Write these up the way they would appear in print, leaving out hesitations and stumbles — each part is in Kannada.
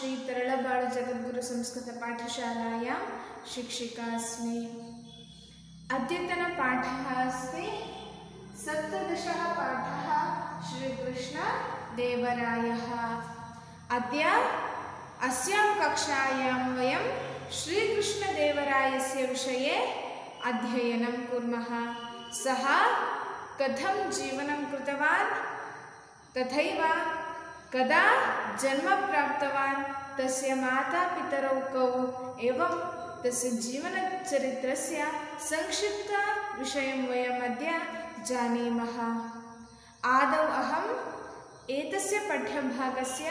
श्री तरळबाळु जगद्गुरु संस्कृत पाठशालायां शिक्षिका अस्मि। अद्यतनपाठः अस्ति 17 पाठः श्रीकृष्णदेवरायः। अद्य अस्यां कक्षायां वयं श्रीकृष्णदेवरायस्य विषये अध्ययनं कुर्मः। सः कथं जीवनं कृतवान्, तथैव कदा जन्म प्राप्तवान्, तस्य मातापितरौ कौ, एवं तस्य जीवनचरित्रस्य संक्षिप्तविषयं वयम् अद्य जानीमः। आदौ अहम् एतस्य पाठ्यभागस्य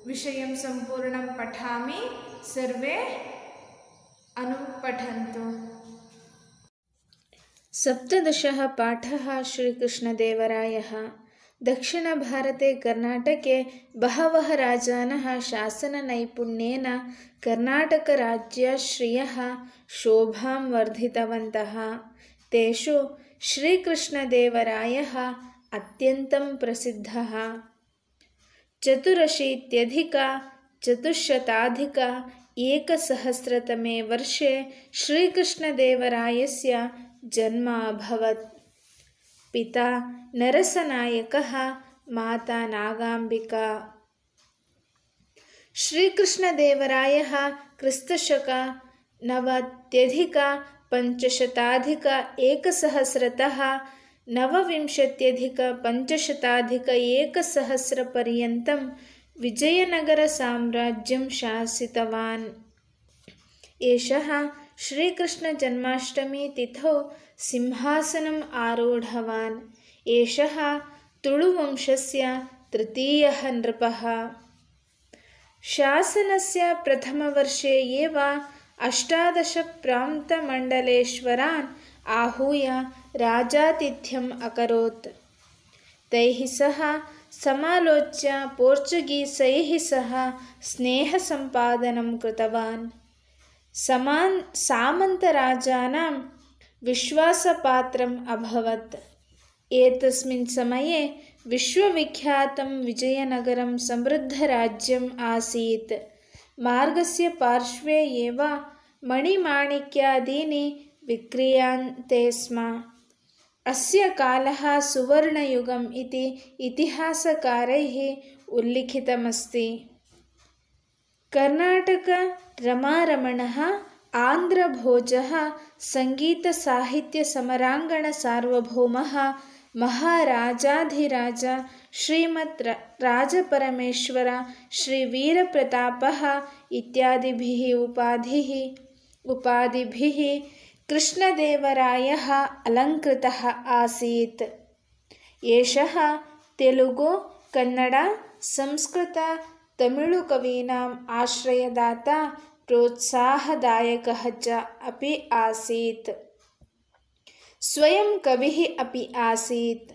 विषयं सम्पूर्णं पठामि, सर्वे अनुपठन्तु। 17 पाठः श्रीकृष्णदेवरायः। दक्षिणभारते कर्नाटके बहवः राजानः शासननैपुण्येन कर्नाटकराज्यश्रियः शोभां वर्धितवन्तः। तेषु श्रीकृष्णदेवरायः अत्यन्तं प्रसिद्धः। 84,400 वर्षे श्रीकृष्णदेवरायस्य जन्म अभवत्। पिता नरसनायकः, माता नागाम्बिका। श्रीकृष्णदेवरायः क्रिस्तशक 90,500 तः 29,500 पर्यन्तं विजयनगरसाम्राज्यं शासितवान्। एषः श्रीकृष्णजन्माष्टमी तिथौ सिंहासनम् आरूढवान्। एषः तुळुवंशस्य तृतीयः नृपः। शासनस्य प्रथमवर्षे एव 18 प्रान्तमण्डलेश्वरान् आहूय राजातिथ्यम् अकरोत्। तैः सह समालोच्य पोर्चुगीसैः सह स्नेहसम्पादनं कृतवान्। सामन्तराजानां विश्वासपात्रम् अभवत्। एतस्मिन् समये विश्वविख्यातं विजयनगरं समृद्धराज्यम् आसीत्। मार्गस्य पार्श्वे एव मणिमाणिक्यादीनि विक्रीयन्ते स्म। अस्य कालः सुवर्णयुगम् इति इतिहासकारैः उल्लिखितमस्ति। कर्नाटकरमारमणः, आन्ध्रभोजः, सङ्गीतसाहित्यसमराङ्गणसार्वभौमः, महाराजाधिराज श्रीमत् राजपरमेश्वर श्रीवीरप्रतापः इत्यादिभिः उपाधिभिः कृष्णदेवरायः अलङ्कृतः आसीत्। एषः तेलुगु, कन्नड, संस्कृत, तमिळुकवीनाम् आश्रयदाता, प्रोत्साहदायकः च अपि आसीत्। स्वयं कविः अपि आसीत्।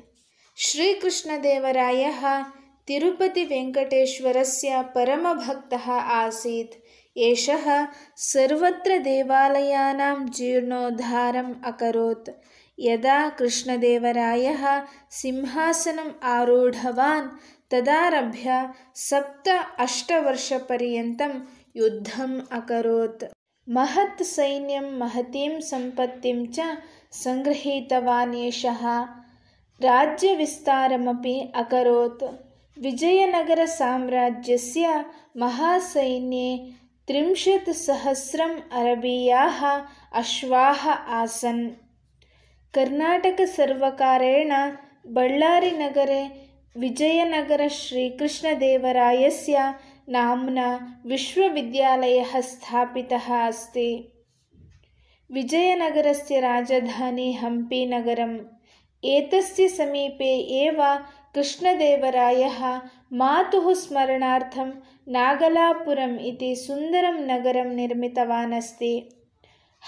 श्रीकृष्णदेवरायः तिरुपतिवेङ्कटेश्वरस्य परमभक्तः आसीत्। एषः सर्वत्र देवालयानां जीर्णोद्धारम् अकरोत्। यदा कृष्णदेवरायः सिंहासनम् आरूढवान्, तदारभ्य 7-8 वर्षपर्यन्तं युद्धम् अकरोत्। महत् सैन्यं, महतीं सम्पत्तिं च सङ्गृहीतवान् एषः। राज्यविस्तारमपि अकरोत्। विजयनगरसाम्राज्यस्य महासैन्ये 30,000 अरबीयाः अश्वाः आसन्। कर्नाटकसर्वकारेण बळ्ळारिनगरे विजयनगरश्रीकृष्णदेवरायस्य नाम्ना विश्वविद्यालयः स्थापितः अस्ति। विजयनगरस्य राजधानी हम्पीनगरम्। एतस्य समीपे एव कृष्णदेवरायः मातुः स्मरणार्थं नागलापुरम् इति सुन्दरं नगरं निर्मितवान् अस्ति।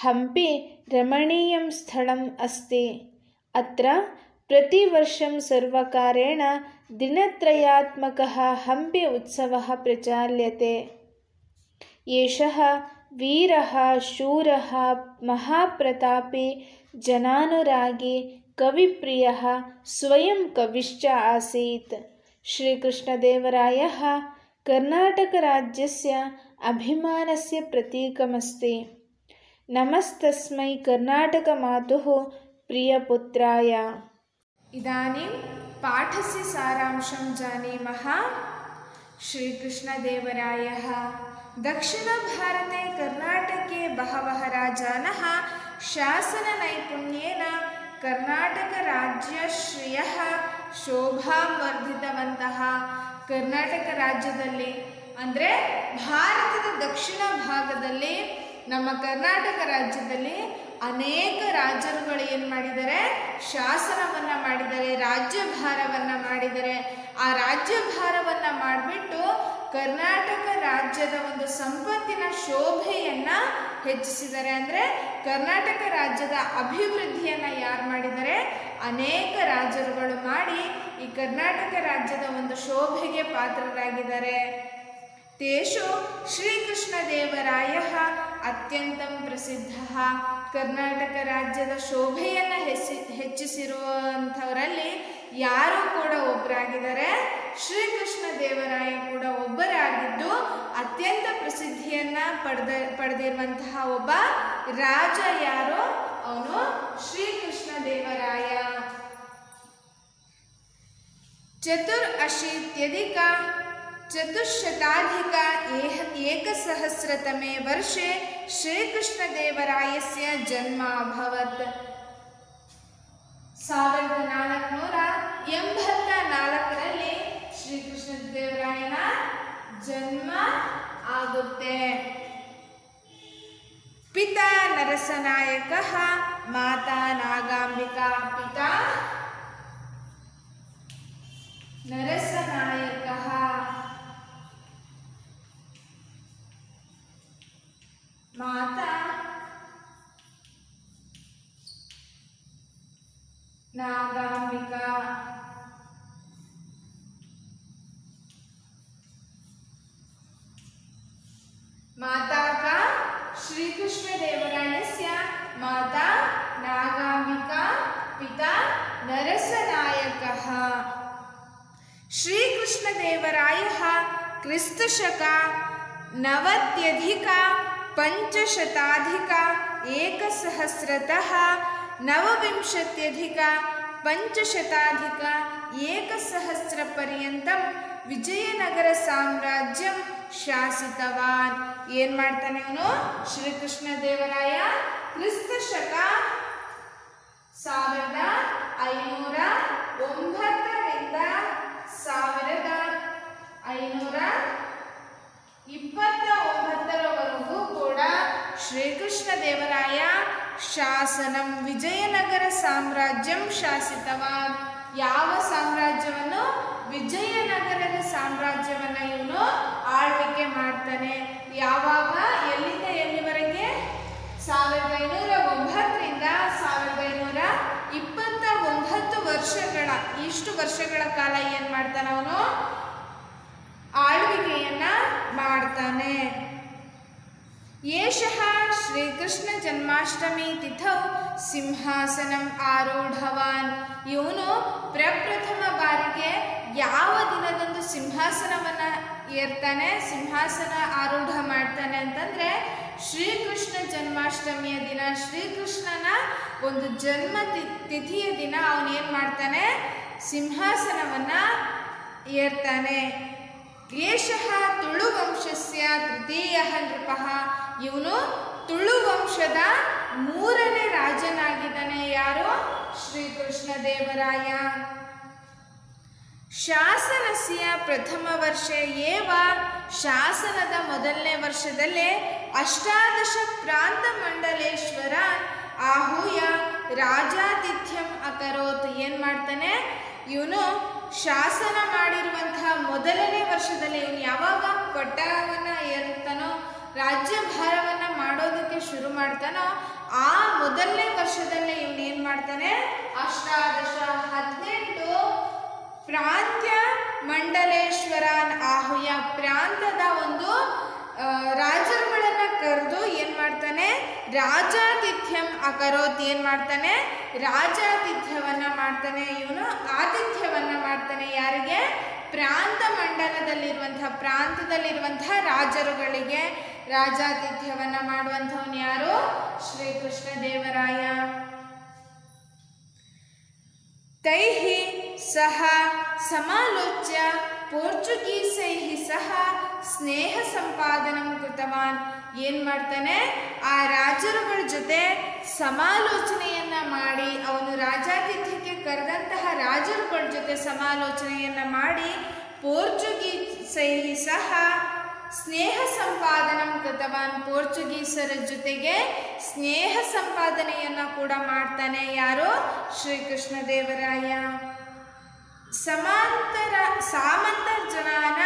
हम्पी रमणीयं स्थलम् अस्ति। अत्र प्रतिवर्षं सर्वकारेण दिनत्रयात्मकः हम्पी उत्सवः प्रचाल्यते। एषः वीरः, शूरः, महाप्रतापी, जनानुरागी, कविप्रियः, स्वयं कविश्च आसीत्। श्रीकृष्णदेवरायः कर्नाटकराज्यस्य अभिमानस्य प्रतीकमस्ति। नमस्तस्मै कर्नाटकमातुः प्रियपुत्राय। इदानीं पाठस्य सारांशं जानीमः। श्रीकृष्णदेवरायः दक्षिणभारते कर्नाटके बहवः राजानः शासननैपुण्येन कर्नाटकराज्यश्रियः शोभां वर्धितवन्तः। ಕರ್ನಾಟಕ ರಾಜ್ಯದಲ್ಲಿ ಅಂದರೆ ಭಾರತದ ದಕ್ಷಿಣ ಭಾಗದಲ್ಲಿ ನಮ್ಮ ಕರ್ನಾಟಕ ರಾಜ್ಯದಲ್ಲಿ ಅನೇಕ ರಾಜರುಗಳು ಏನು ಮಾಡಿದ್ದಾರೆ, ಶಾಸನವನ್ನು ಮಾಡಿದ್ದಾರೆ, ರಾಜ್ಯಭಾರವನ್ನು ಮಾಡಿದ್ದಾರೆ. ಆ ರಾಜ್ಯಭಾರವನ್ನು ಮಾಡಿಬಿಟ್ಟು ಕರ್ನಾಟಕ ರಾಜ್ಯದ ಒಂದು ಸಂಪತ್ತಿನ ಶೋಭೆಯನ್ನು ಹೆಚ್ಚಿಸಿದ್ದಾರೆ. ಅಂದರೆ ಕರ್ನಾಟಕ ರಾಜ್ಯದ ಅಭಿವೃದ್ಧಿಯನ್ನು ಯಾರು ಮಾಡಿದ್ದಾರೆ, ಅನೇಕ ರಾಜರುಗಳು ಮಾಡಿ ಈ ಕರ್ನಾಟಕ ರಾಜ್ಯದ ಒಂದು ಶೋಭೆಗೆ ಪಾತ್ರರಾಗಿದ್ದಾರೆ. ತೇಷು ಶ್ರೀಕೃಷ್ಣದೇವರಾಯಃ ಅತ್ಯಂತಂ ಪ್ರಸಿದ್ಧಃ. ಕರ್ನಾಟಕ ರಾಜ್ಯದ ಶೋಭೆಯನ್ನು ಹೆಚ್ಚಿಸಿರುವಂಥವರಲ್ಲಿ ಯಾರು ಕೂಡ ಒಬ್ಬರಾಗಿದ್ದಾರೆ, ಶ್ರೀಕೃಷ್ಣದೇವರಾಯ ಕೂಡ ಒಬ್ಬರಾಗಿದ್ದು ಅತ್ಯಂತ ಪ್ರಸಿದ್ಧಿಯನ್ನು ಪಡೆದಿರುವಂತಹ ಒಬ್ಬ ರಾಜ ಯಾರು, ಅವನು ಶ್ರೀಕೃಷ್ಣದೇವರಾಯ. 1484 वर्षे श्रीकृष्णदेवरायस्य जन्म अभवत्. 1484 ಶ್ರೀಕೃಷ್ಣದೇವರಾಯನ ಜನ್ಮ ಆಗುತ್ತೆ. ಪಿತಾ ನರಸನಾಯಕಃ ಮಾತಾ ನಾಗಾಂಬಿಕಾ. ಪಿತಾ ನರಸನಾಯಕಃ ಮಾತಾ नागांबिका. माता का श्रीकृष्णदेवरायस्य माता नागांबिका, पिता नरसनायकः. श्रीकृष्णदेवरायः क्रिस्तशक 90,500 $19,500 पर्यंतं ವಿಜಯನಗರ ಸಾಮ್ರಾಜ್ಯ ಶಾಸಿತವಾನ್. ಏನು ಮಾಡ್ತಾನೆ ಅವನು, ಶ್ರೀಕೃಷ್ಣದೇವರಾಯ ಕ್ರಿಸ್ತ ಶಕ 1509ರಿಂದ 1529ರವರೆಗೂ ಕೂಡ ಶ್ರೀಕೃಷ್ಣದೇವರಾಯ ಶಾಸನಂ ವಿಜಯನಗರ ಸಾಮ್ರಾಜ್ಯಂ ಶಾಸಿತವಾನ್. ಯಾವ ಸಾಮ್ರಾಜ್ಯವನ್ನು, ವಿಜಯನಗರದ ಸಾಮ್ರಾಜ್ಯವನ್ನು ಇವನು ಆಳ್ವಿಕೆ ಮಾಡ್ತಾನೆ. ಯಾವಾಗ, ಎಲ್ಲಿಂದ ಎಲ್ಲಿವರೆಗೆ, 1509ರಿಂದ 1529 ವರ್ಷಗಳ, ಇಷ್ಟು ವರ್ಷಗಳ ಕಾಲ ಏನು ಮಾಡ್ತಾನೆ ಅವನು, ಆಳ್ವಿಕೆಯನ್ನ ಮಾಡ್ತಾನೆ. ಏಷಃ ಶ್ರೀಕೃಷ್ಣ ಜನ್ಮಾಷ್ಟಮಿ ತಿಥೌ ಸಿಂಹಾಸನಂ ಆರೂಢವಾನ್. ಇವನು ಪ್ರಪ್ರಥಮ ಬಾರಿಗೆ ಯಾವ ದಿನದಂದು ಸಿಂಹಾಸನವನ್ನು ಏರ್ತಾನೆ, ಸಿಂಹಾಸನ ಆರೂಢ ಮಾಡ್ತಾನೆ ಅಂತಂದರೆ ಶ್ರೀಕೃಷ್ಣ ಜನ್ಮಾಷ್ಟಮಿಯ ದಿನ, ಶ್ರೀಕೃಷ್ಣನ ಒಂದು ಜನ್ಮ ತಿಥಿಯ ದಿನ ಅವನೇನು ಮಾಡ್ತಾನೆ, ಸಿಂಹಾಸನವನ್ನು ಏರ್ತಾನೆ. ಏಷಃ ತುಳುವಂಶಸ್ಯ ತೃತೀಯಃ ನೃಪಃ. ಇವನು ತುಳುವಂಶದ 3ನೇ ರಾಜನಾಗಿದ್ದಾನೆ. ಯಾರು, ಶ್ರೀಕೃಷ್ಣದೇವರಾಯ. ಶಾಸನಸ್ಯ ಪ್ರಥಮ ವರ್ಷ ಏವ. ಶಾಸನದ ಮೊದಲನೇ ವರ್ಷದಲ್ಲೇ 18 ಪ್ರಾಂತ ಮಂಡಲೇಶ್ವರಾನ್ ಆಹೂಯ ರಾಜಾತಿಥ್ಯಂ ಅಕರೋತ್. ಏನು ಮಾಡ್ತಾನೆ ಇವನು, ಶಾಸನ ಮಾಡಿರುವಂತಹ ಮೊದಲನೇ ವರ್ಷದಲ್ಲಿ ಇವನು ಯಾವಾಗ ಪಟ್ಟವನ್ನು ಏರುತ್ತಾನೋ, ರಾಜ್ಯಭಾರವನ್ನು ಮಾಡೋದಕ್ಕೆ ಶುರು ಮಾಡ್ತಾನೋ, ಆ ಮೊದಲನೇ ವರ್ಷದಲ್ಲೇ ಇವನು ಏನು ಮಾಡ್ತಾನೆ, 18 ಪ್ರಾಂತ್ಯ ಮಂಡಲೇಶ್ವರಾನ್ ಆಹುಯ, ಪ್ರಾಂತದ ಒಂದು ರಾಜರುಗಳನ್ನು ಕರೆದು ಏನು ಮಾಡ್ತಾನೆ, ರಾಜಾತಿಥ್ಯಂ ಅಕರೋತ್. ಏನು ಮಾಡ್ತಾನೆ, ರಾಜಾತಿಥ್ಯವನ್ನು ಮಾಡ್ತಾನೆ. ಇವನು ಆತಿಥ್ಯವನ್ನು ಮಾಡ್ತಾನೆ. ಯಾರಿಗೆ, ಪ್ರಾಂತದಲ್ಲಿರುವಂತಹ ರಾಜರುಗಳಿಗೆ ರಾಜಾತಿಥ್ಯವನ್ನು ಮಾಡುವಂಥವನು ಯಾರು? ಶ್ರೀಕೃಷ್ಣ ದೇವರಾಯ. ತೈಃ ಸಹ ಸಮಾಲೋಚ್ಯ ಪೋರ್ಚುಗೀಸೈಃ ಸಹ ಸ್ನೇಹ ಸಂಪಾದನಂ ಕೃತವಾನ್. ಏನು ಮಾಡ್ತಾನೆ? ಆ ರಾಜರುಗಳ ಜೊತೆ ಸಮಾಲೋಚನೆಯನ್ನ ಮಾಡಿ, ಅವನು ರಾಜಾತಿಥ್ಯಕ್ಕೆ ಕರೆದಂತಹ ರಾಜರುಗಳ ಜೊತೆ ಸಮಾಲೋಚನೆಯನ್ನ ಮಾಡಿ ಪೋರ್ಚುಗೀಸೈಃ ಸಹ ಸ್ನೇಹ ಸಂಪಾದನಂ ಕೃತವಾನ್. ಪೋರ್ಚುಗೀಸರ ಜೊತೆಗೆ ಸ್ನೇಹ ಸಂಪಾದನೆಯನ್ನ ಕೂಡ ಮಾಡ್ತಾನೆ. ಯಾರು? ಶ್ರೀಕೃಷ್ಣ ದೇವರಾಯ. ಸಾಮಂತ ಜನಾನ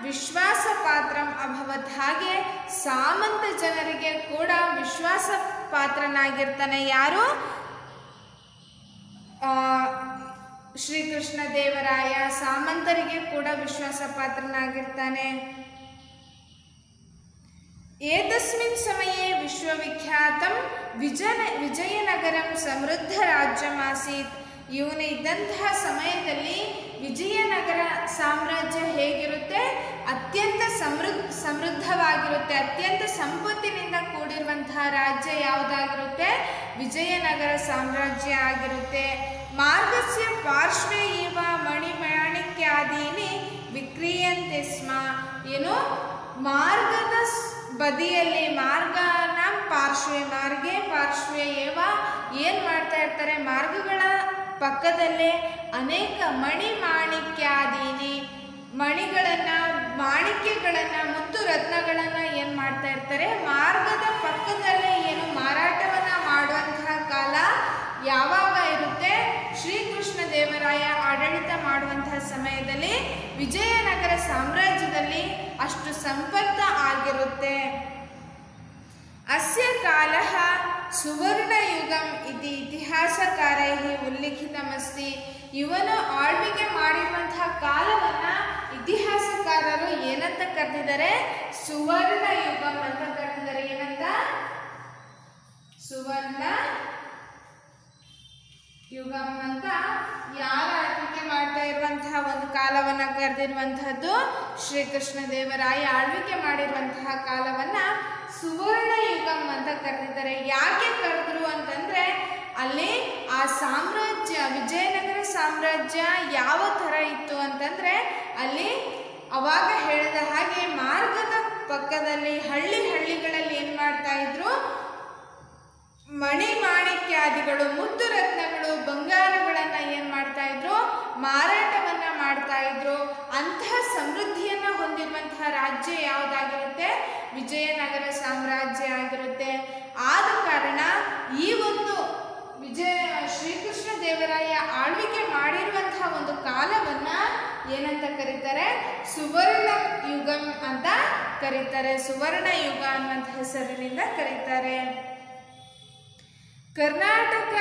ವಿಶ್ವಾಸ ಪಾತ್ರಂ ಅಭವತ್. ಹಾಗೆ ಸಾಮಂತ ಜನರಿಗೆ ಕೂಡ ವಿಶ್ವಾಸ ಪಾತ್ರನಾಗಿರ್ತಾನೆ. ಯಾರು? ಶ್ರೀಕೃಷ್ಣ ದೇವರಾಯ ಸಾಮಂತರಿಗೆ ಕೂಡ ವಿಶ್ವಾಸ ಪಾತ್ರನಾಗಿರ್ತಾನೆ. ಏತಸ್ಮಿನ್ ಸಮಯೇ ವಿಶ್ವವಿಖ್ಯಾತಂ ವಿಜಯನಗರಂ ಸಮೃದ್ಧ ರಾಜ್ಯಮಾಸೀತ್. ಇವನು ಇದ್ದಂತಹ ಸಮಯದಲ್ಲಿ ವಿಜಯನಗರ ಸಾಮ್ರಾಜ್ಯ ಹೇಗಿರುತ್ತೆ? ಅತ್ಯಂತ ಸಮೃದ್ಧವಾಗಿರುತ್ತೆ. ಅತ್ಯಂತ ಸಂಪತ್ತಿನಿಂದ ಕೂಡಿರುವಂತಹ ರಾಜ್ಯ ಯಾವುದಾಗಿರುತ್ತೆ? ವಿಜಯನಗರ ಸಾಮ್ರಾಜ್ಯ ಆಗಿರುತ್ತೆ. ಮಾರ್ಗಸ್ಯ ಪಾರ್ಶ್ವೇ ಇವ ಮಣಿಮಾಣಿಕ್ಯಾದೀನಿ ವಿಕ್ರಿಯಂತೆ ಸ್ಮ. ಏನು? ಮಾರ್ಗದ ಬದಿಯಲ್ಲಿ, ಮಾರ್ಗನ ಪಾರ್ಶ್ವೇ, ಮಾರ್ಗೇ ಪಾರ್ಶ್ವೇ ಏವ, ಏನು ಮಾಡ್ತಾ ಇರ್ತಾರೆ? ಮಾರ್ಗಗಳ ಪಕ್ಕದಲ್ಲೇ ಅನೇಕ ಮಣಿಮಾಣಿಕ್ಯಾದೀನಿ, ಮಣಿಗಳನ್ನು, ಮಾಣಿಕ್ಯಗಳನ್ನು, ಮುತ್ತು ರತ್ನಗಳನ್ನು ಏನು ಮಾಡ್ತಾ ಇರ್ತಾರೆ? ಮಾರ್ಗದ ಪಕ್ಕದಲ್ಲೇ ಏನು ಮಾರಾಟವನ್ನು ಮಾಡುವಂತಹ ಕಾಲ ಯಾವಾಗ ಇರುತ್ತೆ? ಶ್ರೀಕೃಷ್ಣ ದೇವರಾಯ ಆಡಳಿತ ಮಾಡುವಂತಹ ಸಮಯದಲ್ಲಿ ವಿಜಯನಗರ ಸಾಮ್ರಾಜ್ಯದಲ್ಲಿ ಅಷ್ಟು ಸಂಪತ್ತ ಆಗಿರುತ್ತೆ. ಅಸ್ಯ ಕಾಲಃ ಸುವರ್ಣಯುಗಂ ಇತಿ ಇತಿಹಾಸಕಾರೈಃ ಉಲ್ಲೇಖಿತಮಸ್ತಿ. ಇವನು ಆಳ್ವಿಕೆ ಮಾಡಿರುವಂತಹ ಕಾಲವನ್ನ ಇತಿಹಾಸಕಾರರು ಏನಂತ ಕರೆದಿದ್ದಾರೆ? ಸುವರ್ಣ ಯುಗಂ ಅಂತ ಕರೆದಿದ್ದಾರೆ. ಏನಂತ? ಸುವರ್ಣ ಯುಗಂ ಅಂತ. ಯಾರು ಆಳ್ವಿಕೆ ಮಾಡ್ತಾ ಇರುವಂತಹ ಒಂದು ಕಾಲವನ್ನ ಕರೆದಿರುವಂತಹದ್ದು? ಶ್ರೀಕೃಷ್ಣ ದೇವರಾಯ ಆಳ್ವಿಕೆ ಮಾಡಿರುವಂತಹ ಕಾಲವನ್ನ ಸುವರ್ಣ ಯುಗಂ ಅಂತ ಕರೆದಿದ್ದಾರೆ. ಯಾಕೆ ಕರೆದ್ರು ಅಂತಂದ್ರೆ, ಅಲ್ಲಿ ಆ ಸಾಮ್ರಾಜ್ಯ, ವಿಜಯನಗರ ಸಾಮ್ರಾಜ್ಯ ಯಾವ ಥರ ಇತ್ತು ಅಂತಂದ್ರೆ, ಅಲ್ಲಿ ಅವಾಗ ಹೇಳಿದ ಹಾಗೆ ಮಾರ್ಗದ ಪಕ್ಕದಲ್ಲಿ ಹಳ್ಳಿಗಳಲ್ಲಿ ಏನು ಮಾಡ್ತಾ ಇದ್ರು? ಮಣಿಮಾಣಿಕ್ಯಾದಿಗಳು, ಮುತ್ತು ರತ್ನಗಳು, ಬಂಗಾರಗಳನ್ನ ಏನು ಮಾಡ್ತಾ ಇದ್ರು? ಮಾರಾಟವನ್ನ ಮಾಡ್ತಾ ಇದ್ರು. ಅಂತಹ ಸಮೃದ್ಧಿಯನ್ನ ಹೊಂದಿರುವಂತಹ ರಾಜ್ಯ ಯಾವುದಾಗಿರುತ್ತೆ? ವಿಜಯನಗರ ಸಾಮ್ರಾಜ್ಯ ಆಗಿರುತ್ತೆ. ಆದ ಕಾರಣ ಈ ಒಂದು ಶ್ರೀಕೃಷ್ಣ ದೇವರಾಯ ಆಳ್ವಿಕೆ ಮಾಡಿರುವಂತಹ ಒಂದು ಕಾಲವನ್ನ ಏನಂತ ಕರೀತಾರೆ? ಸುವರ್ಣ ಯುಗಂ ಅಂತ ಕರೀತಾರೆ. ಸುವರ್ಣ ಯುಗ ಅನ್ನುವಂಥ ಹೆಸರಿನಿಂದ ಕರೀತಾರೆ. ಕರ್ನಾಟಕ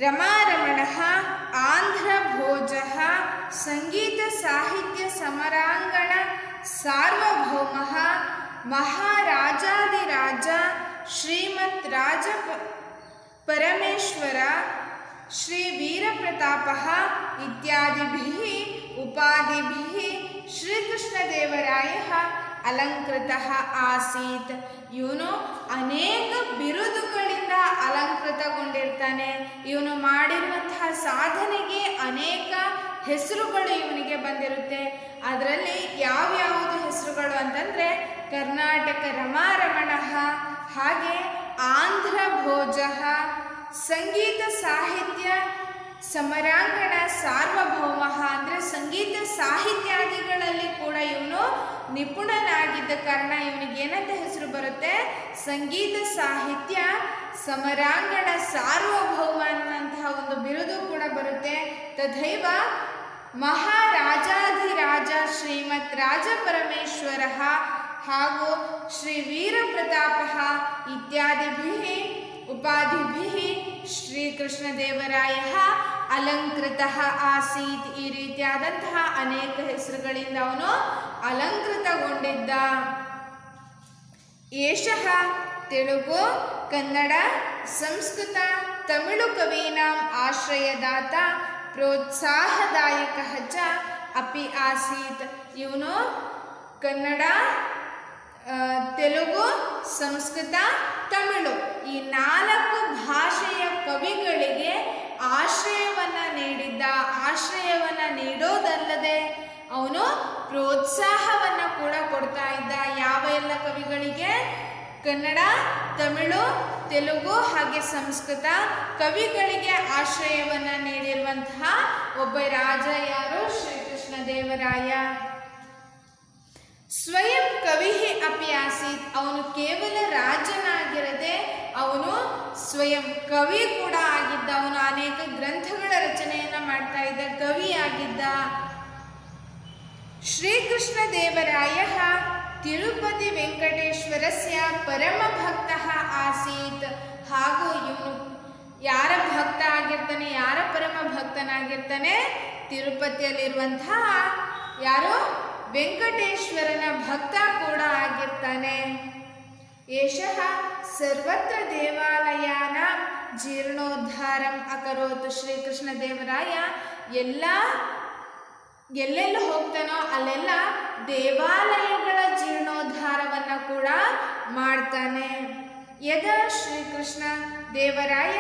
ರಮಾರಮಣಃ ಆಂಧ್ರ ಭೋಜಃ ಸಂಗೀತ ಸಾಹಿತ್ಯ ಸಮರಾಂಗಣ ಸಾರ್ವಭೌಮಃ ಮಹಾರಾಜಾದಿರಾಜ ಶ್ರೀಮತ್ ರಾಜ ಪರಮೇಶ್ವರ ಶ್ರೀ ವೀರಪ್ರತಾಪಃ ಇತ್ಯಾದಿಭಿಃ ಉಪಾಧಿಭಿಃ ಶ್ರೀಕೃಷ್ಣದೇವರಾಯಃ ಅಲಂಕೃತಃ ಆಸೀತ್. ಇವನು ಅನೇಕ ಬಿರುದುಗಳಿಂದ ಅಲಂಕೃತಗೊಂಡಿರ್ತಾನೆ. ಇವನು ಮಾಡಿರುವಂತಹ ಸಾಧನೆಗೆ ಅನೇಕ ಹೆಸರುಗಳು ಇವನಿಗೆ ಬಂದಿರುತ್ತೆ. ಅದರಲ್ಲಿ ಯಾವ್ಯಾವುದು ಹೆಸರುಗಳು ಅಂತಂದರೆ ಕರ್ನಾಟಕ ರಮಾರಮಣಃ, ಹಾಗೆ ಆಂಧ್ರ ಭೋಜಃ, ಸಂಗೀತ ಸಾಹಿತ್ಯ ಸಮರಾಂಗಣ ಸಾರ್ವಭೌಮ ಅಂದರೆ ಸಂಗೀತ ಸಾಹಿತ್ಯಾದಿಗಳಲ್ಲಿ ಕೂಡ ಇವನು ನಿಪುಣನಾಗಿದ್ದ ಕಾರಣ ಇವನಿಗೆ ಏನಂತ ಹೆಸರು ಬರುತ್ತೆ? ಸಂಗೀತ ಸಾಹಿತ್ಯ ಸಮರಾಂಗಣ ಸಾರ್ವಭೌಮ ಅನ್ನುವಂತಹ ಒಂದು ಬಿರುದು ಕೂಡ ಬರುತ್ತೆ. ತಥೈವ ಮಹಾರಾಜಾಧಿರಾಜ ಶ್ರೀಮತ್ ರಾಜ ಪರಮೇಶ್ವರ ಹಾಗೂ ಶ್ರೀ ವೀರಪ್ರತಾಪ ಇತ್ಯಾದಿಭಿಃ ಉಪಾಧಿಭಿಃ ಶ್ರೀಕೃಷ್ಣದೇವರಾಯ ಅಲಂಕೃತಃ ಆಸೀತ್. ಈ ರೀತಿಯಾದಂತಹ ಅನೇಕ ಹೆಸರುಗಳಿಂದ ಅವನು ಅಲಂಕೃತಗೊಂಡಿದ್ದ. ಏಷಃ ತೆಲುಗು ಕನ್ನಡ ಸಂಸ್ಕೃತ ತಮಿಳು ಕವೀನಾಂ ಆಶ್ರಯದಾತ ಪ್ರೋತ್ಸಾಹದಾಯಕಃ ಚ अपि आसीत्। ಇವನು ಕನ್ನಡ, ತೆಲುಗು, ಸಂಸ್ಕೃತ, ತಮಿಳು ಈ 4 ಭಾಷೆಯ ಕವಿಗಳಿಗೆ ಆಶ್ರಯವನ್ನು ನೀಡಿದ್ದ. ಆಶ್ರಯವನ್ನು ನೀಡೋದಲ್ಲದೆ ಅವನು ಪ್ರೋತ್ಸಾಹವನ್ನು ಕೂಡ ಕೊಡ್ತಾ ಇದ್ದ. ಯಾವ ಎಲ್ಲ ಕವಿಗಳಿಗೆ? ಕನ್ನಡ, ತಮಿಳು, ತೆಲುಗು ಹಾಗೆ ಸಂಸ್ಕೃತ ಕವಿಗಳಿಗೆ ಆಶ್ರಯವನ್ನು ನೀಡಿರುವಂತಹ ಒಬ್ಬ ರಾಜ ಯಾರು? ಶ್ರೀಕೃಷ್ಣ ದೇವರಾಯ. ಸ್ವಯಂ ಕವಿ ಅಪಿ ಆಸೀತ್. ಅವನು ಕೇವಲ ರಾಜನಾಗಿರದೆ ಅವನು ಸ್ವಯಂ ಕವಿ ಕೂಡ ಆಗಿದ್ದ. ಅವನು ಅನೇಕ ಗ್ರಂಥಗಳ ರಚನೆಯನ್ನು ಮಾಡ್ತಾ ಇದ್ದ, ಕವಿಯಾಗಿದ್ದ. ಶ್ರೀಕೃಷ್ಣ ದೇವರಾಯ ತಿರುಪತಿ ವೆಂಕಟೇಶ್ವರಸ್ಯ ಪರಮ ಭಕ್ತ ಆಸೀತ್. ಹಾಗೂ ಇವನು ಯಾರ ಭಕ್ತ ಆಗಿರ್ತಾನೆ? ಯಾರ ಪರಮ ಭಕ್ತನಾಗಿರ್ತಾನೆ? ತಿರುಪತಿಯಲ್ಲಿರುವಂತಹ ಯಾರು? ವೆಂಕಟೇಶ್ವರನ ಭಕ್ತ ಕೂಡ ಆಗಿರ್ತಾನೆ. ಏಷಃ ಸರ್ವತ್ರ ದೇವಾಲಯಾನ ಜೀರ್ಣೋದ್ಧಾರಂ ಅಕರೋತ್. ಶ್ರೀಕೃಷ್ಣ ದೇವರಾಯ ಎಲ್ಲೆಲ್ಲ ಹೋಗ್ತಾನೋ ಅಲ್ಲೆಲ್ಲ ದೇವಾಲಯಗಳ ಜೀರ್ಣೋದ್ಧಾರವನ್ನು ಕೂಡ ಮಾಡ್ತಾನೆ. ಯದಾ ಶ್ರೀಕೃಷ್ಣ ದೇವರಾಯ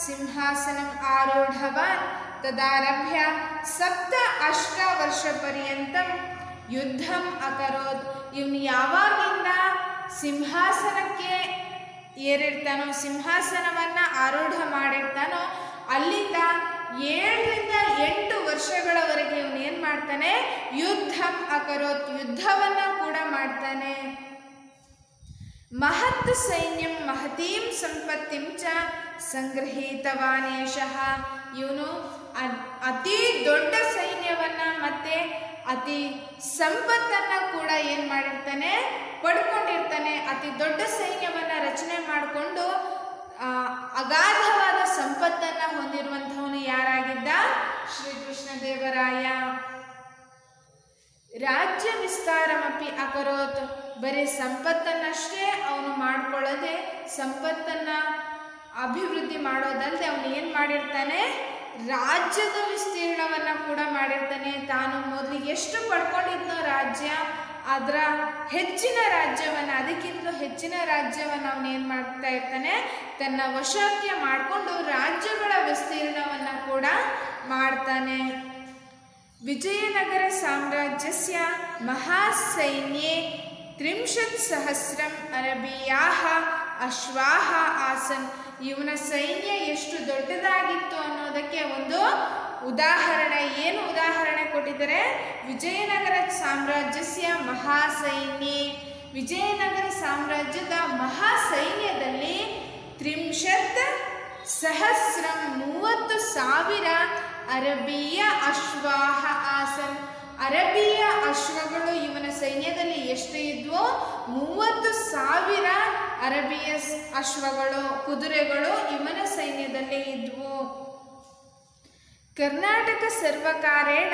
ಸಿಂಹಾಸನಂ ಆರೂಢವಾನ್ ತದಾರಭ್ಯ 7-8 ವರ್ಷ ಪರ್ಯಂತಂ ಯುದ್ಧಂ ಅಕರೋತ್. ಇವನು ಯಾವಾಗಿಂದ ಸಿಂಹಾಸನಕ್ಕೆ ಏರಿರ್ತಾನೋ, ಸಿಂಹಾಸನವನ್ನು ಆರೂಢ ಮಾಡಿರ್ತಾನೋ ಅಲ್ಲಿಂದ 7-8 ವರ್ಷಗಳವರೆಗೆ ಇವನು ಏನು ಮಾಡ್ತಾನೆ? ಯುದ್ಧಂ ಅಕರೋತ್, ಯುದ್ಧವನ್ನು ಕೂಡ ಮಾಡ್ತಾನೆ. ಮಹತ್ ಸೈನ್ಯಂ ಮಹತೀಂ ಸಂಪತ್ತಿಂ ಚ ಸಂಗೃಹೀತವಾನೇಶಃ. ಇವನು ಅತಿ ದೊಡ್ಡ ಸೈನ್ಯವನ್ನು ಮತ್ತೆ ಅತಿ ಸಂಪತ್ತನ್ನು ಕೂಡ ಏನು ಮಾಡಿರ್ತಾನೆ? ಪಡ್ಕೊಂಡಿರ್ತಾನೆ. ಅತಿ ದೊಡ್ಡ ಸೈನ್ಯವನ್ನು ರಚನೆ ಮಾಡಿಕೊಂಡು ಅಗಾಧವಾದ ಸಂಪತ್ತನ್ನು ಹೊಂದಿರುವಂಥವನು ಯಾರಾಗಿದ್ದ? ಶ್ರೀಕೃಷ್ಣ ದೇವರಾಯ. ರಾಜ್ಯ ವಿಸ್ತಾರಮಪಿ ಅಕರೋತ್. ಬರೀ ಸಂಪತ್ತನ್ನಷ್ಟೇ ಅವನು ಮಾಡಿಕೊಳ್ಳದೆ, ಸಂಪತ್ತನ್ನು ಅಭಿವೃದ್ಧಿ ಮಾಡೋದಲ್ಲದೆ ಅವನು ಏನು ಮಾಡಿರ್ತಾನೆ? ರಾಜ್ಯದ ವಿಸ್ತೀರ್ಣವನ್ನು ಕೂಡ ಮಾಡಿರ್ತಾನೆ. ತಾನು ಮೊದಲಿಗೆ ಎಷ್ಟು ಪಡ್ಕೊಂಡಿದ್ನೋ ರಾಜ್ಯ, ಅದರ ಹೆಚ್ಚಿನ ರಾಜ್ಯವನ್ನು, ಅದಕ್ಕಿಂತ ಹೆಚ್ಚಿನ ರಾಜ್ಯವನ್ನು ಅವನು ಏನು ಮಾಡ್ತಾ ಇರ್ತಾನೆ? ತನ್ನ ವಶಕ್ಕೆ ಮಾಡಿಕೊಂಡು ರಾಜ್ಯಗಳ ವಿಸ್ತೀರ್ಣವನ್ನು ಕೂಡ ಮಾಡ್ತಾನೆ. ವಿಜಯನಗರ ಸಾಮ್ರಾಜ್ಯಸ್ಯ ಮಹಾಸೈನ್ಯೇ 30,000 ಅರಬಿಯಾಹ ಅಶ್ವಾಹ ಆಸನ್. ಇವನ ಸೈನ್ಯ ಎಷ್ಟು ದೊಡ್ಡದಾಗಿತ್ತು ಅನ್ನೋದಕ್ಕೆ ಒಂದು ಉದಾಹರಣೆ. ಏನು ಉದಾಹರಣೆ ಕೊಟ್ಟಿದ್ದಾರೆ? ವಿಜಯನಗರ ಸಾಮ್ರಾಜ್ಯಸ್ಯ ಮಹಾಸೈನ್ಯೇ. ವಿಜಯನಗರ ಸಾಮ್ರಾಜ್ಯದ ಮಹಾಸೈನ್ಯದಲ್ಲಿ 30,000 ಅರಬಿಯ ಅಶ್ವಾಹ ಆಸನ್. ಅರಬಿಯ ಅಶ್ವಗಳು ಇವನ ಸೈನ್ಯದಲ್ಲಿ ಎಷ್ಟು ಇದ್ವೋ 30,000 ಅರಬಿಯ ಅಶ್ವಗಳು, ಕುದುರೆಗಳು ಇವನ ಸೈನ್ಯದಲ್ಲಿ ಇದ್ವು. ಕರ್ನಾಟಕ ಸರ್ವಕಾರೇಣ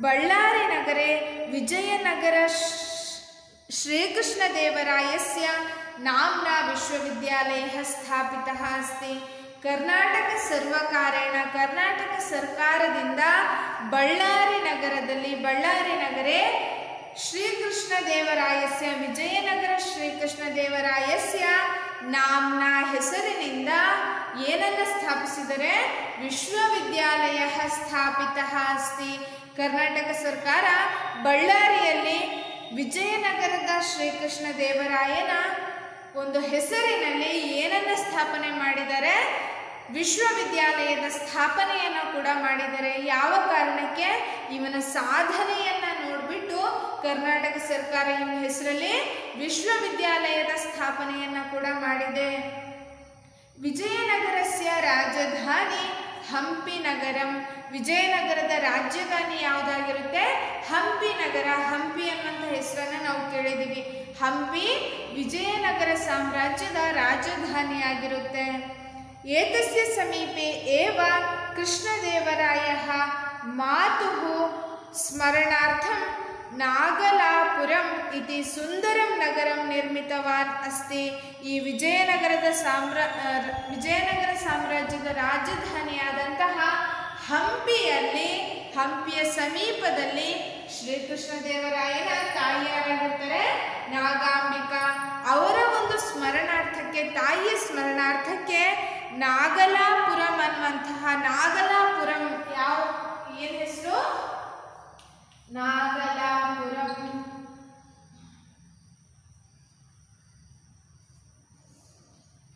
ಬಳ್ಳಾರಿ ನಗರೆ ವಿಜಯನಗರ ಶ್ರೀಕೃಷ್ಣ ದೇವರಾಯಸ್ಯ ನಾಮ್ನಾ ವಿಶ್ವವಿದ್ಯಾಲಯ ಸ್ಥಾಪಿತಃ ಅಸ್ತಿ. ಕರ್ನಾಟಕ ಸರ್ವಕಾರೇಣ, ಕರ್ನಾಟಕ ಸರ್ಕಾರದಿಂದ ಬಳ್ಳಾರಿ ನಗರೆ ಶ್ರೀಕೃಷ್ಣ ದೇವರಾಯಸ್ಯ, ವಿಜಯನಗರ ಶ್ರೀಕೃಷ್ಣ ದೇವರಾಯಸ್ಯ ನಾಮ್ನ ಹೆಸರಿನಿಂದ ಏನನ್ನು ಸ್ಥಾಪಿಸಿದರೆ? ವಿಶ್ವವಿದ್ಯಾಲಯ ಸ್ಥಾಪಿತಃ ಅಸ್ತಿ. ಕರ್ನಾಟಕ ಸರ್ಕಾರ ಬಳ್ಳಾರಿಯಲ್ಲಿ ವಿಜಯನಗರದ ಶ್ರೀಕೃಷ್ಣ ದೇವರಾಯನ ಒಂದು ಹೆಸರಿನಲ್ಲಿ ಏನನ್ನು ಸ್ಥಾಪನೆ ಮಾಡಿದ್ದಾರೆ? ವಿಶ್ವವಿದ್ಯಾಲಯದ ಸ್ಥಾಪನೆಯನ್ನು ಕೂಡ ಮಾಡಿದ್ದಾರೆ. ಯಾವ ಕಾರಣಕ್ಕೆ? ಇವನ ಸಾಧನೆಯನ್ನು ನೋಡಿಬಿಟ್ಟು ಕರ್ನಾಟಕ ಸರ್ಕಾರ ಇವನ ಹೆಸರಲ್ಲಿ ವಿಶ್ವವಿದ್ಯಾಲಯದ ಸ್ಥಾಪನೆಯನ್ನು ಕೂಡ ಮಾಡಿದೆ. ವಿಜಯನಗರಸ್ಯ ರಾಜಧಾನಿ ಹಂಪಿ ನಗರಂ. ವಿಜಯನಗರದ ರಾಜಧಾನಿ ಯಾವುದಾಗಿರುತ್ತೆ? ಹಂಪಿ ನಗರ. ಹಂಪಿ ಅನ್ನುವಂಥ ಹೆಸರನ್ನು ನಾವು ಕೇಳಿದ್ದೀವಿ. ಹಂಪಿ ವಿಜಯನಗರ ಸಾಮ್ರಾಜ್ಯದ ರಾಜಧಾನಿಯಾಗಿರುತ್ತೆ. ಏತಸ್ಯ ಸಮೀಪೆ ಏವ ಕೃಷ್ಣದೇವರಾಯಃ ಮಾತುಃ ಸ್ಮರಣಾರ್ಥಂ ನಾಗಲಾಪುರಂ ಇತಿ ಸುಂದರಂ ನಗರಂ ನಿರ್ಮಿತವಾನ್ ಅಸ್ತಿ. ಈ ವಿಜಯನಗರ ಸಾಮ್ರಾಜ್ಯದ ರಾಜಧಾನಿಯಾದಂತಹ ಹಂಪಿಯಲ್ಲಿ ಹಂಪಿಯ ಸಮೀಪದಲ್ಲಿ ಶ್ರೀಕೃಷ್ಣ ದೇವರಾಯನ ತಾಯಿಯಾಗಿರ್ತಾರೆ ನಾಗಾಂಬಿಕಾ. ಅವರ ಒಂದು ಸ್ಮರಣಾರ್ಥಕ್ಕೆ, ತಾಯಿಯ ಸ್ಮರಣಾರ್ಥಕ್ಕೆ ನಾಗಲಾಪುರಂ ಅನ್ನುವಂತಹ, ನಾಗಲಾಪುರಂ ಯಾವ ಏನ್ ಹೆಸರು? ನಾಗಲಾಪುರಂ.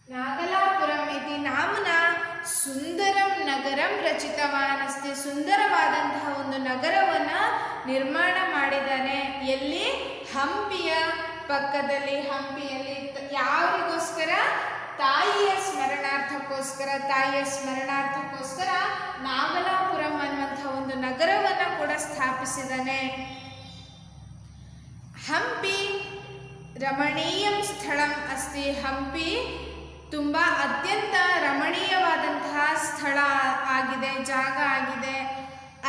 ನಾಗಲಾಪುರಂ ಇತಿ ನಾಮ್ನ ಸುಂದರಂ ನಗರಂ ರಚಿತವಾನ್ ಅಸ್ತಿ. ಸುಂದರವಾದಂತಹ ಒಂದು ನಗರವನ್ನ ನಿರ್ಮಾಣ ಮಾಡಿದ್ದಾನೆ. ಎಲ್ಲಿ? ಹಂಪಿಯ ಪಕ್ಕದಲ್ಲಿ. ಹಂಪಿಯಲ್ಲಿ ಯಾರಿಗೋಸ್ಕರ? ತಾಯಿಯ ಸ್ಮರಣಾರ್ಥಕ್ಕೋಸ್ಕರ. ತಾಯಿಯ ಸ್ಮರಣಾರ್ಥಕ್ಕೋಸ್ಕರ ನಾಗಲಾಪುರಂ ಅನ್ನುವಂತಹ ಒಂದು ನಗರವನ್ನ ಕೂಡ ಸ್ಥಾಪಿಸಿದ್ದಾನೆ. ಹಂಪಿ ರಮಣೀಯಂ ಸ್ಥಳಂ ಅಸ್ತಿ. ಹಂಪಿ ತುಂಬ ಅತ್ಯಂತ ರಮಣೀಯವಾದಂತಹ ಸ್ಥಳ ಆಗಿದೆ, ಜಾಗ ಆಗಿದೆ.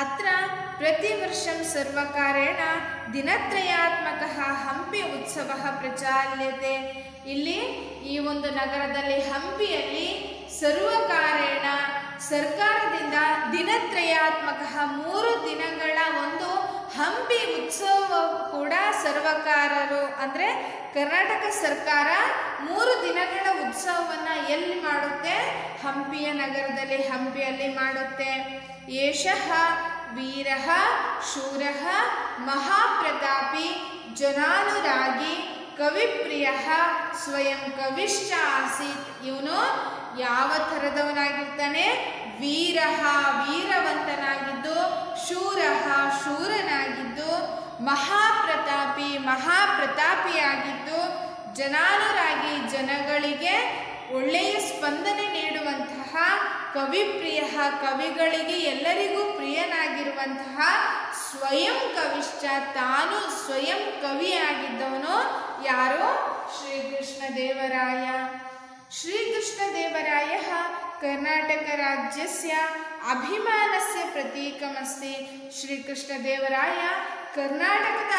ಅತ್ರ ಪ್ರತಿವರ್ಷಂ ಸರ್ವಕಾರೇಣ ದಿನತ್ರಯಾತ್ಮಕಃ ಹಂಪಿ ಉತ್ಸವ ಪ್ರಚಾಲ್ಯತೆ. ಇಲ್ಲಿ ಈ ಒಂದು ನಗರದಲ್ಲಿ, ಹಂಪಿಯಲ್ಲಿ ಸರ್ವಕಾರೇಣ ಸರ್ಕಾರದಿಂದ ದಿನತ್ರಯಾತ್ಮಕ 3 ದಿನಗಳ ಒಂದು ಹಂಪಿ ಉತ್ಸವ ಕೂಡ ಸರ್ವಕಾರರು ಅಂದರೆ ಕರ್ನಾಟಕ ಸರ್ಕಾರ 3 ದಿನಗಳ ಉತ್ಸವವನ್ನು ಎಲ್ಲಿ ಮಾಡುತ್ತೆ? ಹಂಪಿಯ ನಗರದಲ್ಲಿ, ಹಂಪಿಯಲ್ಲಿ ಮಾಡುತ್ತೆ. ಏಷಃ ವೀರಃ ಶೂರಃ ಮಹಾಪ್ರತಾಪಿ ಜನಾನುರಾಗಿ ಕವಿಪ್ರಿಯಃ ಸ್ವಯಂ ಕವಿಶ್ಚ ಆಸೀತ್. ಇವನು ಯಾವ ಥರದವನಾಗಿರ್ತಾನೆ? ವೀರಃ ವೀರವಂತನಾಗಿದ್ದು, ಶೂರಃ ಶೂರನಾಗಿದ್ದು, ಮಹಾಪ್ರತಾಪಿ ಮಹಾಪ್ರತಾಪಿಯಾಗಿದ್ದು, ಜನಾನುರಾಗಿ ಜನಗಳಿಗೆ ಒಳ್ಳೆಯ ಸ್ಪಂದನೆ ನೀಡುವಂತಹ, ಕವಿಪ್ರಿಯ ಕವಿಗಳಿಗೆ ಎಲ್ಲರಿಗೂ ಪ್ರಿಯನಾಗಿರುವಂತಹ, ಸ್ವಯಂ ಕವಿಶ್ಚ ತಾನು ಸ್ವಯಂ ಕವಿಯಾಗಿದ್ದವನು ಯಾರು? ಶ್ರೀಕೃಷ್ಣ ದೇವರಾಯ. ಶ್ರೀಕೃಷ್ಣ ದೇವರಾಯ ಕರ್ನಾಟಕ ರಾಜ್ಯಸ್ಯ ಅಭಿಮಾನಸ್ಯ ಪ್ರತೀಕಮಸ್ತಿ. ಶ್ರೀಕೃಷ್ಣ ದೇವರಾಯ ಕರ್ನಾಟಕದ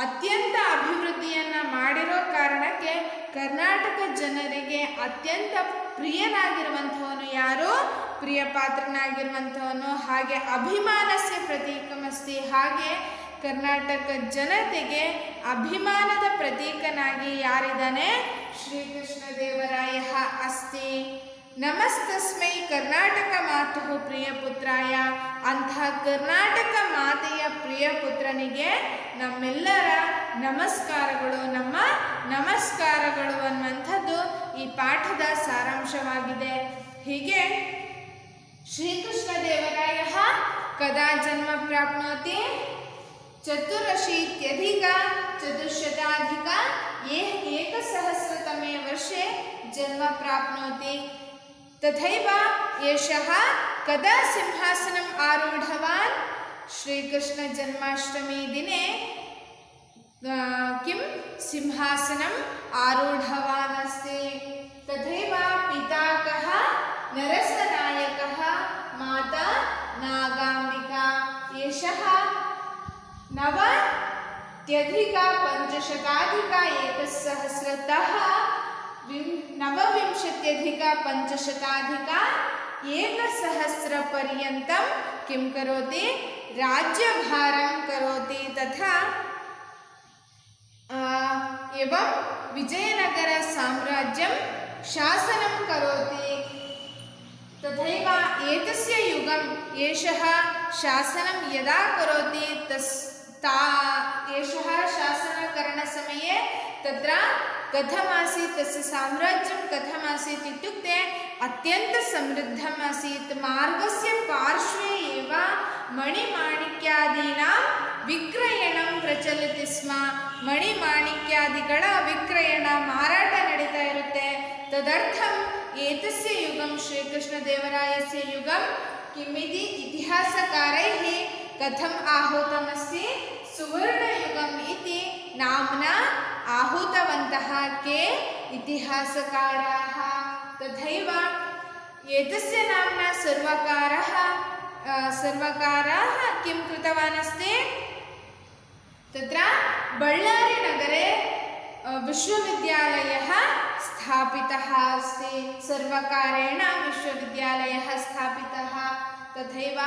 ಅತ್ಯಂತ ಅಭಿವೃದ್ಧಿಯನ್ನ ಮಾಡಿರೋ ಕಾರಣಕ್ಕೆ ಕರ್ನಾಟಕ ಜನರಿಗೆ ಅತ್ಯಂತ ಪ್ರಿಯನಾಗಿರುವಂಥವನು ಯಾರು? ಪ್ರಿಯ ಪಾತ್ರನಾಗಿರುವಂಥವನು. ಹಾಗೆ ಅಭಿಮಾನಸ್ಯ ಪ್ರತೀಕಮಸ್ತಿ, ಹಾಗೆ ಕರ್ನಾಟಕ ಜನತೆಗೆ ಅಭಿಮಾನದ ಪ್ರತೀಕನಾಗಿ ಯಾರಿದ್ದಾನೆ? ಶ್ರೀಕೃಷ್ಣ ದೇವರಾಯ ಅಸ್ತಿ. ನಮಸ್ತಸ್ಮೈ ಕರ್ನಾಟಕ ಮಾತು ಪ್ರಿಯಪುತ್ರಾಯ. ಅಂತಹ ಕರ್ನಾಟಕ ಮಾತೆಯ ಪ್ರಿಯಪುತ್ರನಿಗೆ ನಮ್ಮೆಲ್ಲರ ನಮಸ್ಕಾರಗಳು, ನಮ್ಮ ನಮಸ್ಕಾರಗಳು ಅನ್ನುವಂಥದ್ದು ಈ ಪಾಠದ ಸಾರಾಂಶವಾಗಿದೆ. ಹೀಗೆ ಶ್ರೀಕೃಷ್ಣ ದೇವರಾಯ ಕದಾ ಜನ್ಮ ಪ್ರಾಪ್ನೋತಿ? 84,400 वर्षे जन्म प्राप्नोति. तथैव एषः कदा सिंहासनम् आरूढवान्? श्रीकृष्ण जन्माष्टमी दिने किं सिंहासनम् आरूढवान् अस्ति. तथैव पिता कः? नरसनायकः, माता नागाम्बिका. एषः 9,500-1,000तः 9,500-1,000 पर्यन्तं किं करोति? राज्यभारं करोति. तथा एवं विजयनगर साम्राज्यं शासनं करोति. तथैव एतस्य युगं एषः शासनं यदा करोति एषः शासनकरणसमये तत्र कथमासीत्, तस्य साम्राज्यं कथमासीत् इत्युक्ते अत्यन्तं समृद्धम् आसीत्. मार्गस्य पार्श्वे एव मणिमाणिक्यादीनां विक्रयणं प्रचलति स्म. मणिमाणिक्यादिಗಳ विक्रयण माराಟ ನಡೀತಾ ಇರುತ್ತೆ. तदर्थम् एतस्य युगं श्रीकृष्णदेवरायस्य युगं किमिति इतिहासकारैः कथम् आहूतमस्ति? सुवर्णयुगम् इति नाम्ना आहूतवन्तः के इतिहासकाराः. तथैव एतस्य नाम्ना सर्वकाराः किं कृतवान् अस्ति? तत्र बळ्ळारिनगरे विश्वविद्यालयः स्थापितः अस्ति. सर्वकारेण विश्वविद्यालयः स्थापितः. तथैव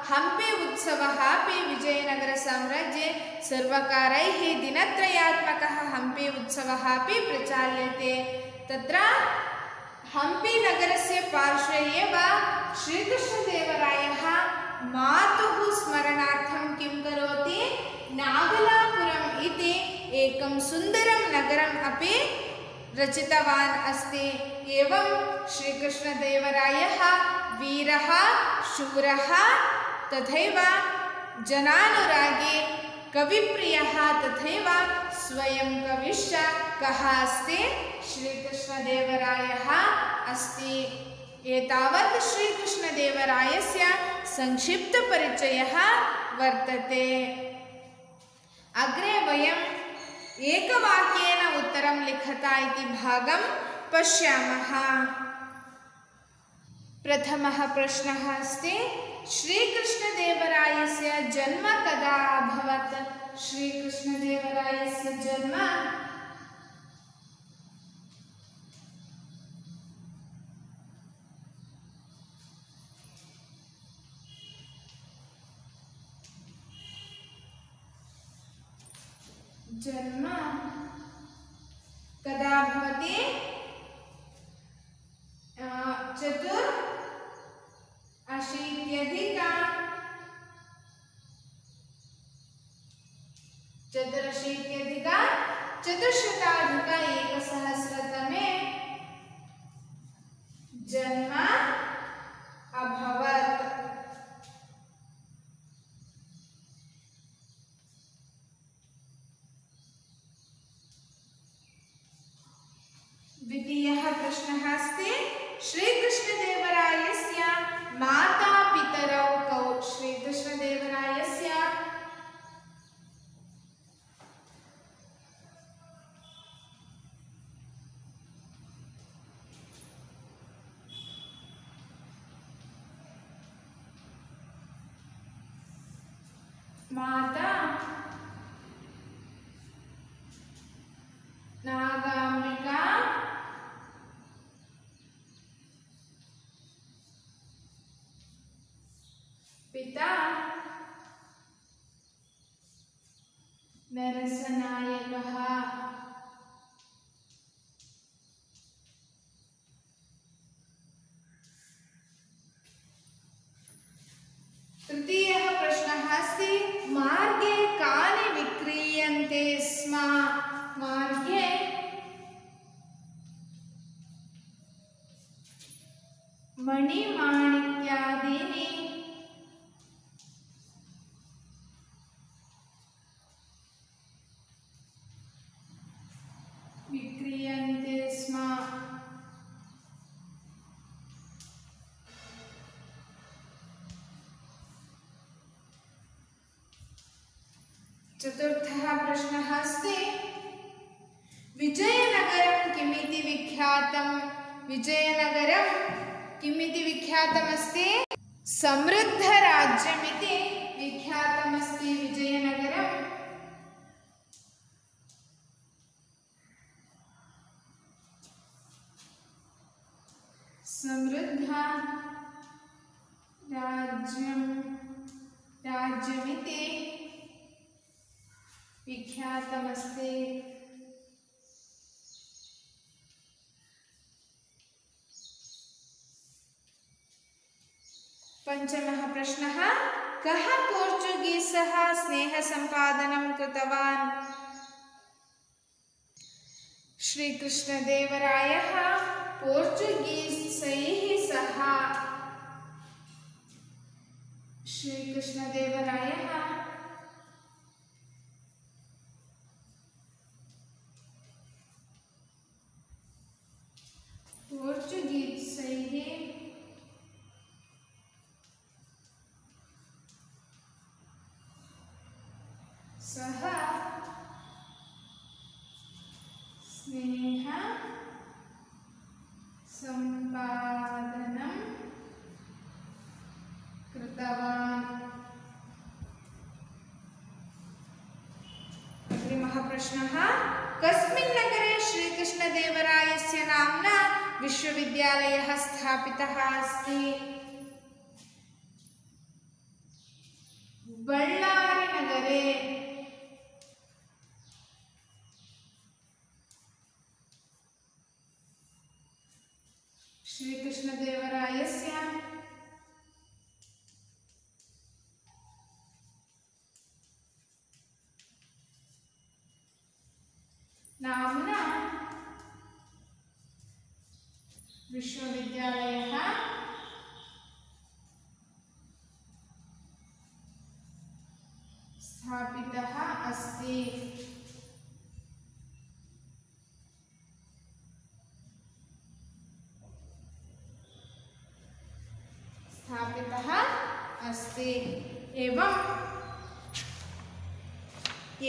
हम्पी उत्सवः अपि विजयनगरसाम्राज्ये सर्वकारैः दिनत्रयात्मकः हम्पी उत्सवः अपि प्रचाल्यते। तत्र हम्पी नगरस्य पार्श्वे एव श्रीकृष्णदेवरायः मातुः स्मरणार्थं किं करोति, नागलापुरम् इति एकं सुन्दरं नगरम् अपि रचितवान् अस्ति। एवं श्रीकृष्णदेवरायः वीरः, शूरः तथैव जनानुरागी, कविप्रियः तथैव स्वयं कविश्च कः अस्ति, श्रीकृष्णदेवरायः अस्ति। एतावत् श्रीकृष्णदेवरायस्य संक्षिप्तपरिचयः वर्तते। अग्रे वयम् एकवाक्येन उत्तरं लिखता इति भागं पश्यामः। प्रथमः प्रश्नः अस्ति, श्रीकृष्णदेवरायस्य जन्म कदा अभवत्? श्रीकृष्णदेवरायस्य जन्म कदा भवति? 84,401 जन्म अभवत्। द्वितीयः प्रश्नः अस्ति, श्रीकृष्णदेवरायस्य माता पितरौ कौ? श्रीकृष्णदेवरायस्य माता नागाम्बिका, पिता नरसनायकः। तृतीयः प्रश्नः अस्ति, मार्गे कानि विक्रीयन्ते स्म? मार्गे मणिमाणिक्यादीनि विक्रीयन्ते स्म। चतुर्थः प्रश्नः अस्ति, विजयनगरं किमिति विख्यातम्? विजयनगरं किमिति विख्यातमस्ति? समृद्धराज्यमिति विख्यातमस्ति विजयनगरम्। समृद्ध राज्यमिति विख्यातमस्ति। पंचमः प्रश्नः, कः पोर्चुगीसः स्नेहसम्पादनं कृतवान्? श्रीकृष्णदेवरायः पोर्चुगीसैः सह श्रीकृष्णदेवरायः पोर्चुगीसैः सह स्नेह सम्पादनं कृतवान्। अग्रिमः प्रश्नः, कस्मिन् नगरे श्रीकृष्णदेवरायस्य नाम्ना विश्वविद्यालयः स्थापितः अस्ति? श्रीकृष्णदेवरायस्य नाम्ना विश्वविद्यालयः स्थापितः अस्ति। एवं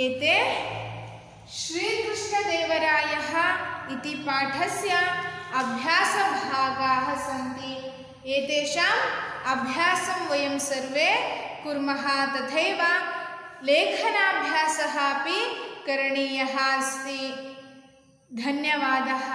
एते श्रीकृष्णदेवरायः इति पाठस्य अभ्यासभागाः सन्ति। एतेषाम् अभ्यासं वयं सर्वे कुर्मः। तथैव लेखनाभ्यासः अपि करणीयः अस्ति। धन्यवादः।